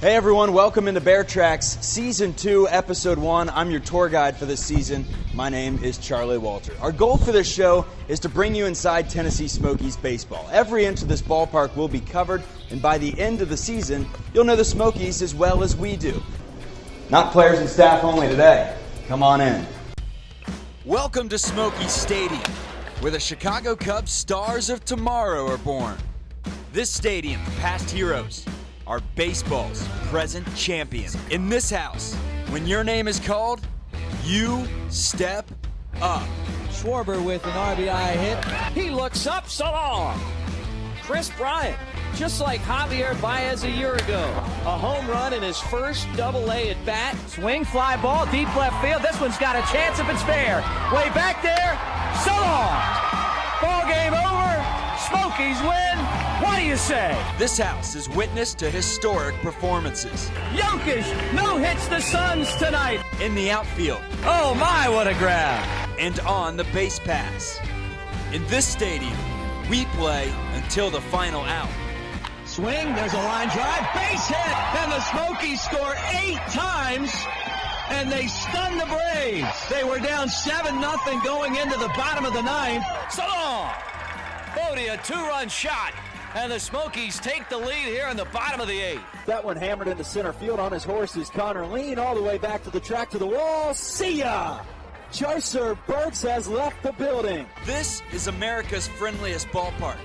Hey everyone, welcome into Bear Trax Season 2, Episode 1. I'm your tour guide for this season. My name is Charlie Walter. Our goal for this show is to bring you inside Tennessee Smokies Baseball. Every inch of this ballpark will be covered, and by the end of the season, you'll know the Smokies as well as we do. Not players and staff only today. Come on in. Welcome to Smoky Stadium, where the Chicago Cubs stars of tomorrow are born. This stadium, past heroes, are baseball's present champions. In this house, when your name is called, you step up. Schwarber with an RBI hit. He looks up, so long. Chris Bryant, just like Javier Baez a year ago. A home run in his first Double-A at bat. Swing, fly ball, deep left field. This one's got a chance if it's fair. Way back there, so long. Ball game over. Smokies win. What do you say? This house is witness to historic performances. Jokic no hits the Suns tonight. In the outfield. Oh my, what a grab. And on the base pass. In this stadium, we play until the final out. Swing, there's a line drive, base hit, and the Smokies score 8 times, and they stun the Braves. They were down 7-0 going into the bottom of the 9th. So long! Bodie, a 2-run shot, and the Smokies take the lead here in the bottom of the 8th. That one hammered into center field on his horse is Connor Lean, all the way back to the track to the wall. See ya! Charcer Burks has left the building. This is America's friendliest ballpark.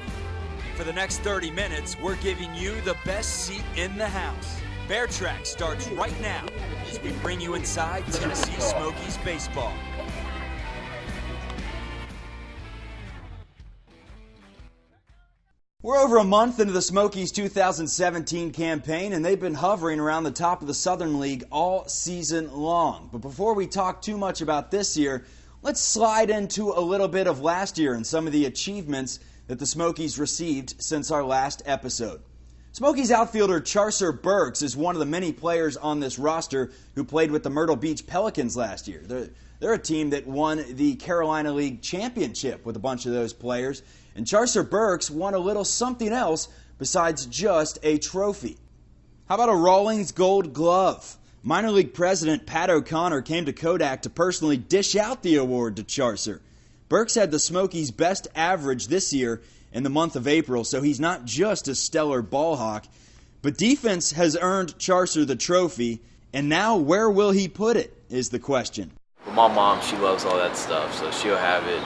For the next 30 minutes, we're giving you the best seat in the house. Bear Trax starts right now as we bring you inside Tennessee Smokies Baseball. We're over a month into the Smokies 2017 campaign, and they've been hovering around the top of the Southern League all season long. But before we talk too much about this year, let's slide into a little bit of last year and some of the achievements that the Smokies received since our last episode. Smokies outfielder Charcer Burks is one of the many players on this roster who played with the Myrtle Beach Pelicans last year. They're a team that won the Carolina League Championship with a bunch of those players. And Charcer Burks won a little something else besides just a trophy. How about a Rawlings Gold Glove? Minor League President Pat O'Connor came to Kodak to personally dish out the award to Charcer. Burks had the Smokies' best average this year in the month of April, so he's not just a stellar ball hawk. But defense has earned Charcer the trophy, and now where will he put it is the question. Well, my mom, she loves all that stuff, so she'll have it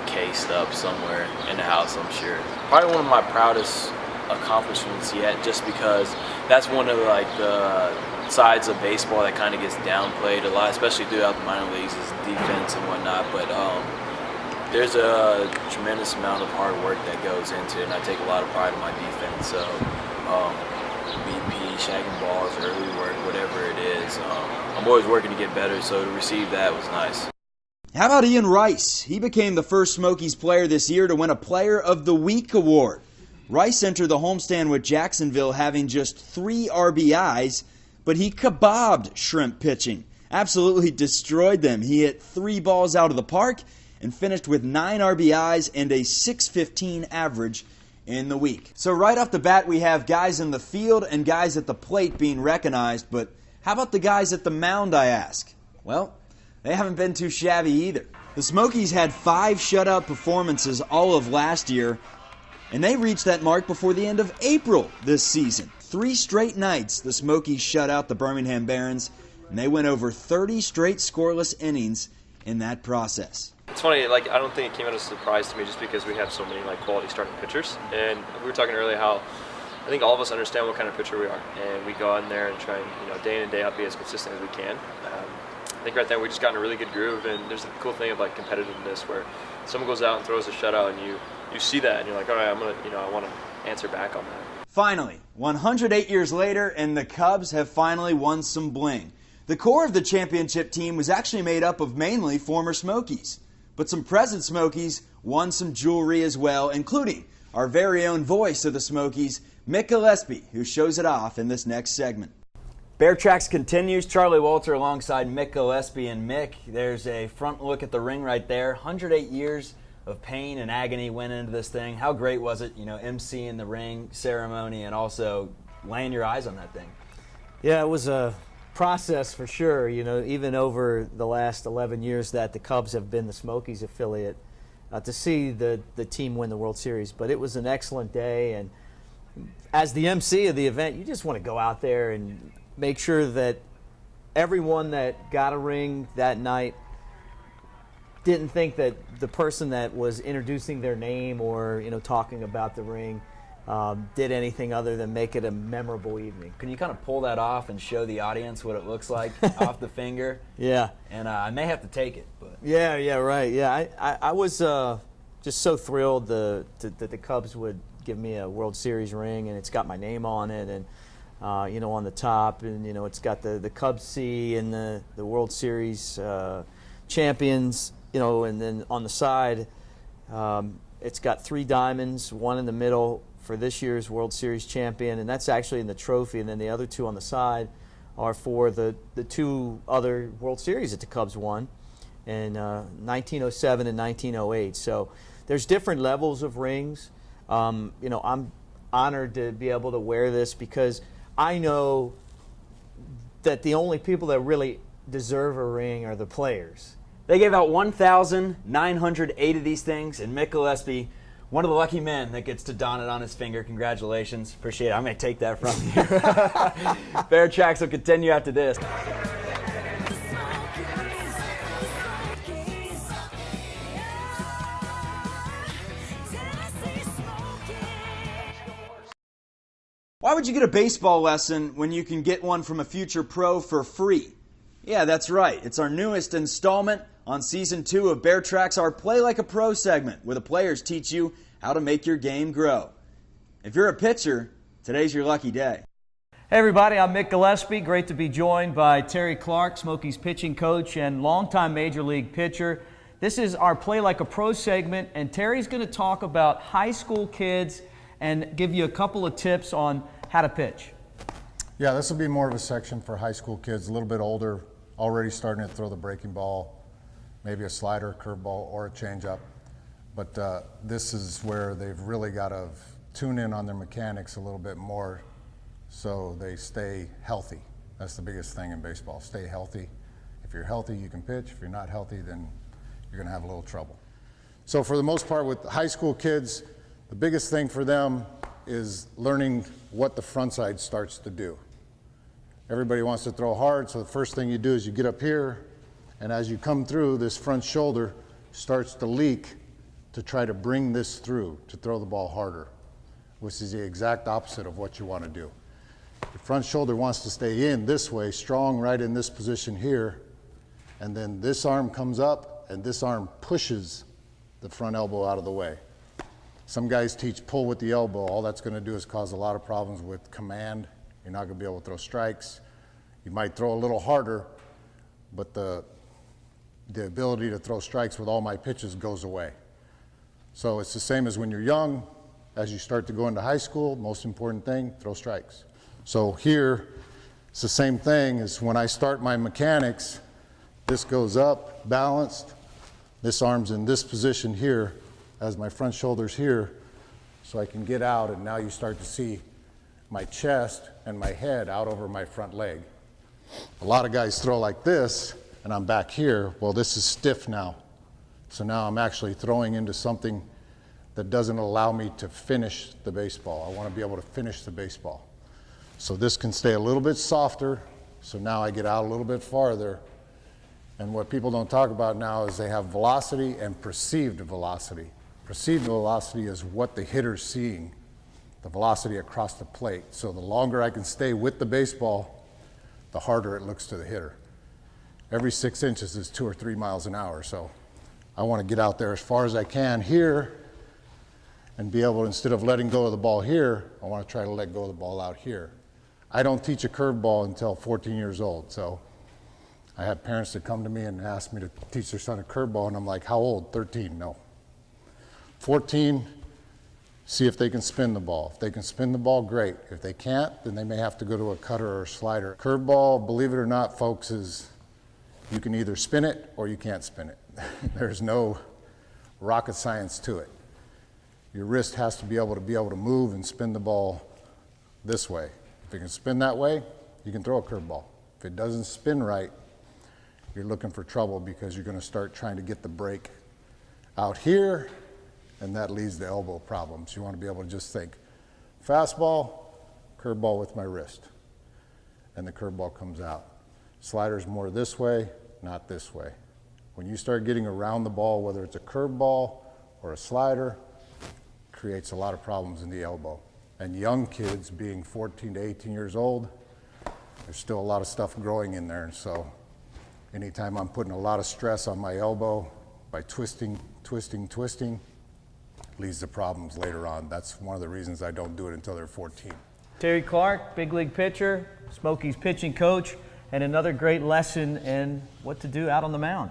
cased up somewhere in the house, I'm sure. Probably one of my proudest accomplishments yet, just because that's one of the sides of baseball that kind of gets downplayed a lot, especially throughout the minor leagues, is defense and whatnot. But there's a tremendous amount of hard work that goes into it, and I take a lot of pride in my defense. So BP, shagging balls, early work, whatever it is, I'm always working to get better, so to receive that was nice. How about Ian Rice? He became the first Smokies player this year to win a Player of the Week award. Rice entered the homestand with Jacksonville having just 3 RBIs, but he kebabbed shrimp pitching. Absolutely destroyed them. He hit 3 balls out of the park and finished with 9 RBIs and a .615 average in the week. So right off the bat, we have guys in the field and guys at the plate being recognized, but how about the guys at the mound, I ask? Well, they haven't been too shabby either. The Smokies had 5 shutout performances all of last year, and they reached that mark before the end of April this season. 3 straight nights the Smokies shut out the Birmingham Barons, and they went over 30 straight scoreless innings in that process. It's funny, I don't think it came as a surprise to me just because we have so many quality starting pitchers. And we were talking earlier how I think all of us understand what kind of pitcher we are, and we go in there and try and day in and day out be as consistent as we can. I think right there we just got in a really good groove, and there's the cool thing of competitiveness where someone goes out and throws a shutout, and you see that, and you're like, all right, I want to answer back on that. Finally, 108 years later, and the Cubs have finally won some bling. The core of the championship team was actually made up of mainly former Smokies, but some present Smokies won some jewelry as well, including our very own voice of the Smokies, Mick Gillispie, who shows it off in this next segment. Bear Trax continues. Charlie Walter alongside Mick Gillispie. And Mick, there's a front look at the ring right there. 108 years of pain and agony went into this thing. How great was it, emceeing the ring ceremony and also laying your eyes on that thing? Yeah, it was a process for sure. You know, even over the last 11 years that the Cubs have been the Smokies affiliate, to see the team win the World Series. But it was an excellent day, and as the MC of the event, you just want to go out there and make sure that everyone that got a ring that night didn't think that the person that was introducing their name or, you know, talking about the ring did anything other than make it a memorable evening. Can you kind of pull that off and show the audience what it looks like off the finger? Yeah. And I may have to take it, but Yeah, right. Yeah, I was just so thrilled that the Cubs would give me a World Series ring, and it's got my name on it, and you know, on the top, and you know, it's got the Cubs C and the World Series champions, you know, and then on the side, it's got 3 diamonds, 1 in the middle for this year's World Series champion, and that's actually in the trophy, and then the other 2 on the side are for the 2 other World Series that the Cubs won in 1907 and 1908. So there's different levels of rings. You know, I'm honored to be able to wear this because I know that the only people that really deserve a ring are the players. they gave out 1,908 of these things, and Mick Gillispie, one of the lucky men that gets to don it on his finger. Congratulations. Appreciate it. I'm going to take that from you. Bear Trax will continue after this. Why would you get a baseball lesson when you can get one from a future pro for free? Yeah, that's right. It's our newest installment on Season 2 of Bear Trax, our Play Like a Pro segment, where the players teach you how to make your game grow. If you're a pitcher, today's your lucky day. Hey everybody, I'm Mick Gillispie. Great to be joined by Terry Clark, Smokies pitching coach and longtime Major League pitcher. This is our Play Like a Pro segment, and Terry's going to talk about high school kids and give you a couple of tips on how to pitch. Yeah, this will be more of a section for high school kids, a little bit older, already starting to throw the breaking ball, maybe a slider, curveball, or a changeup. But this is where they've really got to tune in on their mechanics a little bit more so they stay healthy. That's the biggest thing in baseball, stay healthy. If you're healthy, you can pitch. If you're not healthy, then you're going to have a little trouble. So for the most part with high school kids, the biggest thing for them is learning what the front side starts to do. Everybody wants to throw hard, so the first thing you do is you get up here, and as you come through, this front shoulder starts to leak to try to bring this through, to throw the ball harder, which is the exact opposite of what you want to do. The front shoulder wants to stay in this way, strong right in this position here, and then this arm comes up, and this arm pushes the front elbow out of the way. Some guys teach pull with the elbow. All that's going to do is cause a lot of problems with command. You're not going to be able to throw strikes. You might throw a little harder, but the ability to throw strikes with all my pitches goes away. So it's the same as when you're young. As you start to go into high school, most important thing, throw strikes. So here, it's the same thing as when I start my mechanics, this goes up, balanced. This arm's in this position here, as my front shoulder's here, so I can get out, and now you start to see my chest and my head out over my front leg. A lot of guys throw like this, and I'm back here. Well, this is stiff now. So now I'm actually throwing into something that doesn't allow me to finish the baseball. I want to be able to finish the baseball. So this can stay a little bit softer, so now I get out a little bit farther. And what people don't talk about now is they have velocity and perceived velocity. Perceived velocity is what the hitter's seeing, the velocity across the plate. So the longer I can stay with the baseball, the harder it looks to the hitter. Every 6 inches is 2 or 3 miles an hour. So I want to get out there as far as I can here and be able to, instead of letting go of the ball here, I want to try to let go of the ball out here. I don't teach a curveball until 14 years old. So I have parents that come to me and ask me to teach their son a curveball, and I'm like, how old? 13? No. 14, see if they can spin the ball. If they can spin the ball, great. If they can't, then they may have to go to a cutter or a slider. Curveball, believe it or not, folks, is you can either spin it or you can't spin it. There's no rocket science to it. Your wrist has to be able to move and spin the ball this way. If it can spin that way, you can throw a curveball. If it doesn't spin right, you're looking for trouble because you're going to start trying to get the break out here, and that leads to elbow problems. You want to be able to just think, fastball, curveball with my wrist, and the curveball comes out. Slider's more this way, not this way. When you start getting around the ball, whether it's a curveball or a slider, creates a lot of problems in the elbow. And young kids being 14 to 18 years old, there's still a lot of stuff growing in there. And so anytime I'm putting a lot of stress on my elbow by twisting, leads to problems later on. That's one of the reasons I don't do it until they're 14. Terry Clark, big league pitcher, Smokies pitching coach, and another great lesson in what to do out on the mound.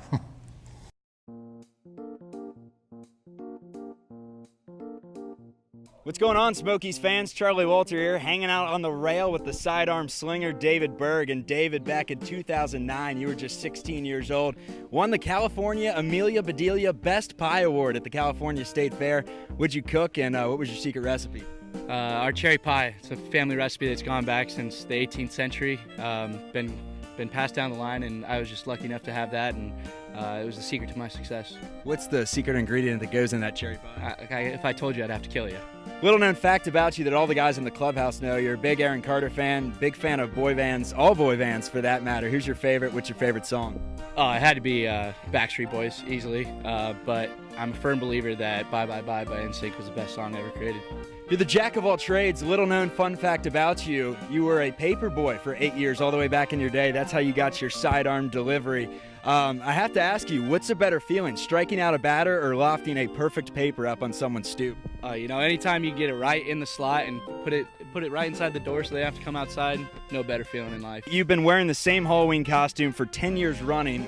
What's going on, Smokies fans? Charlie Walter here, hanging out on the rail with the sidearm slinger David Berg. And David, back in 2009, you were just 16 years old, won the California Amelia Bedelia Best Pie Award at the California State Fair. What'd you cook, and what was your secret recipe? Our cherry pie. It's a family recipe that's gone back since the 18th century. Been passed down the line, and I was just lucky enough to have that, and it was the secret to my success. What's the secret ingredient that goes in that cherry pie? If I told you, I'd have to kill you. Little known fact about you that all the guys in the clubhouse know: you're a big Aaron Carter fan, big fan of boy bands, all boy bands for that matter. Who's your favorite? What's your favorite song? Oh, it had to be Backstreet Boys, easily. But I'm a firm believer that Bye Bye Bye by NSYNC was the best song ever created. You're the jack of all trades. Little known fun fact about you: you were a paper boy for 8 years, all the way back in your day. That's how you got your sidearm delivery. I have to ask you, what's a better feeling, striking out a batter or lofting a perfect paper up on someone's stoop? Anytime you get it right in the slot and put it right inside the door so they have to come outside, no better feeling in life. You've been wearing the same Halloween costume for 10 years running.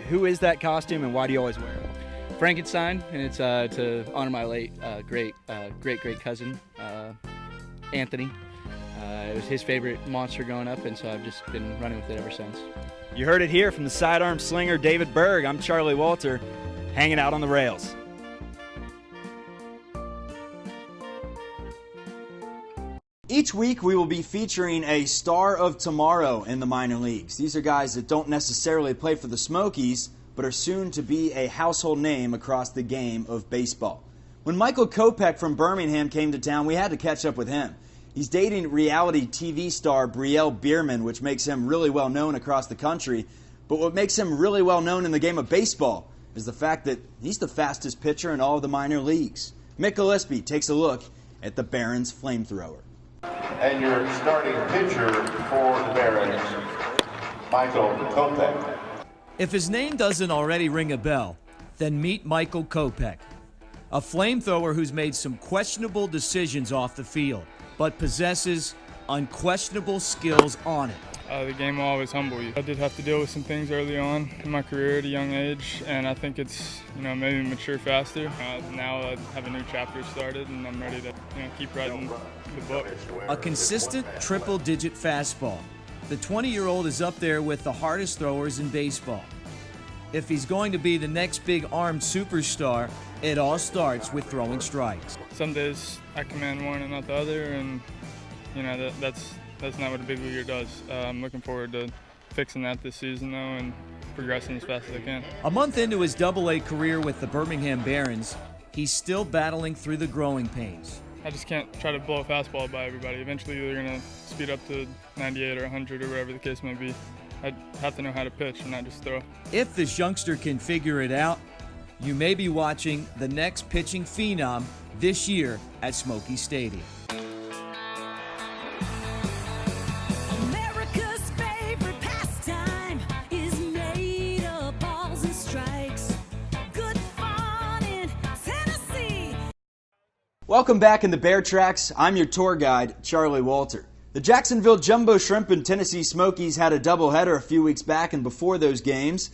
Who is that costume, and why do you always wear it? Frankenstein, and it's to honor my late great cousin, Anthony. It was his favorite monster growing up, and so I've just been running with it ever since. You heard it here from the sidearm slinger David Berg. I'm Charlie Walter, hanging out on the rails. Each week we will be featuring a star of tomorrow in the minor leagues. These are guys that don't necessarily play for the Smokies, but are soon to be a household name across the game of baseball. When Michael Kopech from Birmingham came to town, we had to catch up with him. He's dating reality TV star Brielle Bierman, which makes him really well known across the country. But what makes him really well known in the game of baseball is the fact that he's the fastest pitcher in all of the minor leagues. Mick Gillispie takes a look at the Barons flamethrower. And your starting pitcher for the Barons, Michael Kopech. If his name doesn't already ring a bell, then meet Michael Kopech, a flamethrower who's made some questionable decisions off the field, but possesses unquestionable skills on it. The game will always humble you. I did have to deal with some things early on in my career at a young age, and I think it's made me mature faster. Now I have a new chapter started, and I'm ready to keep writing the book. A consistent triple-digit fastball. The 20-year-old is up there with the hardest throwers in baseball. If he's going to be the next big armed superstar, it all starts with throwing strikes. Some days I command one and not the other, and that's not what a big leaguer does. I'm looking forward to fixing that this season, though, and progressing as fast as I can. A month into his Double-A career with the Birmingham Barons, he's still battling through the growing pains. I just can't try to blow a fastball by everybody. Eventually they're going to speed up to 98 or 100 or whatever the case may be. I have to know how to pitch and not just throw. If this youngster can figure it out, you may be watching the next pitching phenom this year at Smoky Stadium. America's favorite pastime is made of balls and strikes. Good fun in Tennessee. Welcome back in the Bear Trax. I'm your tour guide, Charlie Walter. The Jacksonville Jumbo Shrimp and Tennessee Smokies had a doubleheader a few weeks back, and before those games,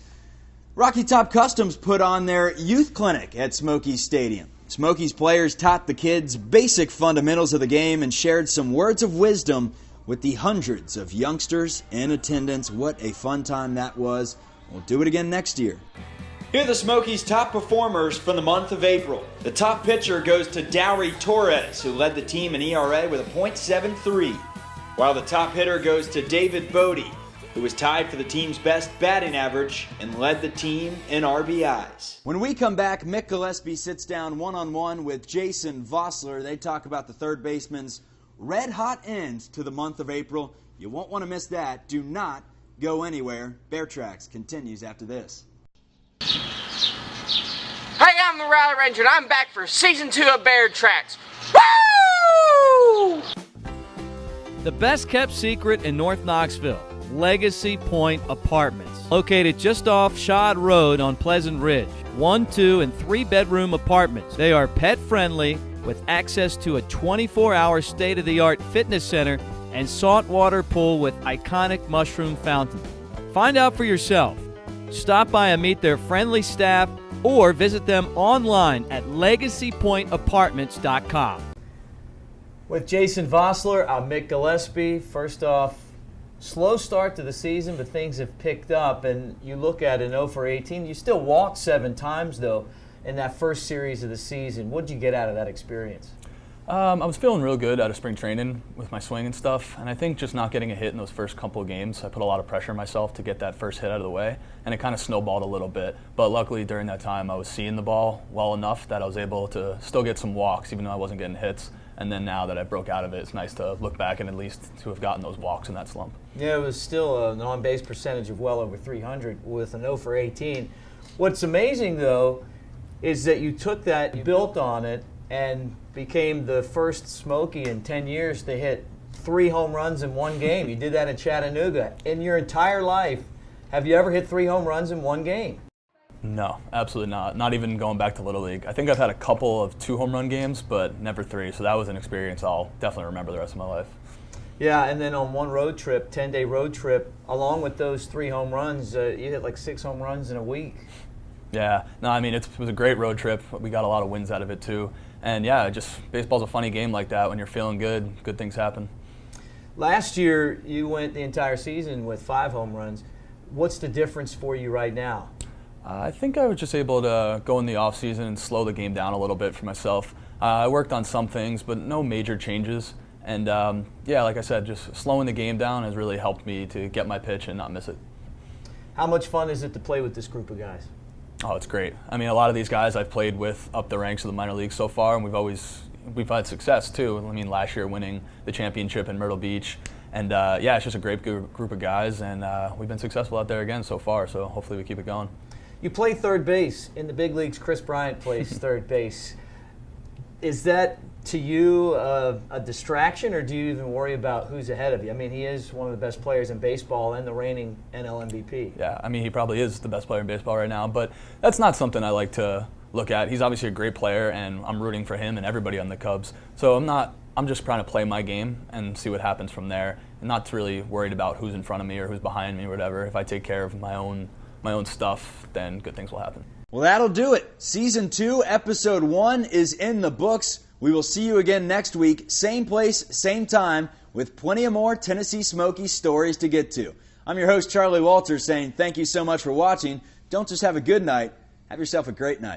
Rocky Top Customs put on their youth clinic at Smoky Stadium. Smokies players taught the kids basic fundamentals of the game and shared some words of wisdom with the hundreds of youngsters in attendance. What a fun time that was. We'll do it again next year. Here are the Smokies' top performers from the month of April. The top pitcher goes to Dowry Torres, who led the team in ERA with a .73. while the top hitter goes to David Bodie, who was tied for the team's best batting average and led the team in RBIs. When we come back, Mick Gillispie sits down one-on-one with Jason Vosler. They talk about the third baseman's red-hot end to the month of April. You won't want to miss that. Do not go anywhere. Bear Trax continues after this. Hey, I'm the Rally Ranger, and I'm back for Season 2 of Bear Trax. Woo! The best kept secret in North Knoxville, Legacy Point Apartments. Located just off Shad Road on Pleasant Ridge. 1, 2, and 3 bedroom apartments. They are pet friendly with access to a 24-hour state-of-the-art fitness center and saltwater pool with iconic mushroom fountain. Find out for yourself. Stop by and meet their friendly staff or visit them online at legacypointapartments.com. With Jason Vosler, I'm Mick Gillispie. First off, slow start to the season, but things have picked up, and you look at an 0 for 18. You still walked 7 times, though, in that first series of the season. What did you get out of that experience? I was feeling real good out of spring training with my swing and stuff, and I think just not getting a hit in those first couple of games, I put a lot of pressure on myself to get that first hit out of the way, and it kind of snowballed a little bit. But luckily during that time I was seeing the ball well enough that I was able to still get some walks even though I wasn't getting hits. And then now that I broke out of it, it's nice to look back and at least to have gotten those walks in that slump. Yeah, it was still an on-base percentage of well over 300 with an 0 for 18. What's amazing, though, is that you took that, you built on it, and became the first Smoky in 10 years to hit 3 home runs in one game. You did that in Chattanooga. In your entire life, have you ever hit 3 home runs in one game? No, absolutely not. Not even going back to Little League. I think I've had a couple of 2 home run games, but never 3. So that was an experience I'll definitely remember the rest of my life. Yeah, and then on one road trip, 10-day road trip, along with those 3 home runs, you hit like 6 home runs in a week. Yeah, no, I mean, it was a great road trip. We got a lot of wins out of it too. And yeah, just baseball's a funny game like that. When you're feeling good, good things happen. Last year, you went the entire season with 5 home runs. What's the difference for you right now? I think I was just able to go in the off season and slow the game down a little bit for myself. I worked on some things, but no major changes. And yeah, like I said, just slowing the game down has really helped me to get my pitch and not miss it. How much fun is it to play with this group of guys? Oh, it's great. I mean, a lot of these guys I've played with up the ranks of the minor leagues so far, and we've had success too. I mean, last year winning the championship in Myrtle Beach. And yeah, it's just a great group of guys, and we've been successful out there again so far, so hopefully we keep it going. You play third base. In the big leagues, Chris Bryant plays third base. Is that, to you, a distraction, or do you even worry about who's ahead of you? I mean, he is one of the best players in baseball and the reigning NL MVP. Yeah, I mean, he probably is the best player in baseball right now, but that's not something I like to look at. He's obviously a great player, and I'm rooting for him and everybody on the Cubs. So I'm just trying to play my game and see what happens from there, and not really worried about who's in front of me or who's behind me or whatever. If I take care of my own stuff, then good things will happen. Well, that'll do it. Season 2, Episode 1 is in the books. We will see you again next week, same place, same time, with plenty of more Tennessee Smokies stories to get to. I'm your host, Charlie Walters, saying thank you so much for watching. Don't just have a good night, have yourself a great night.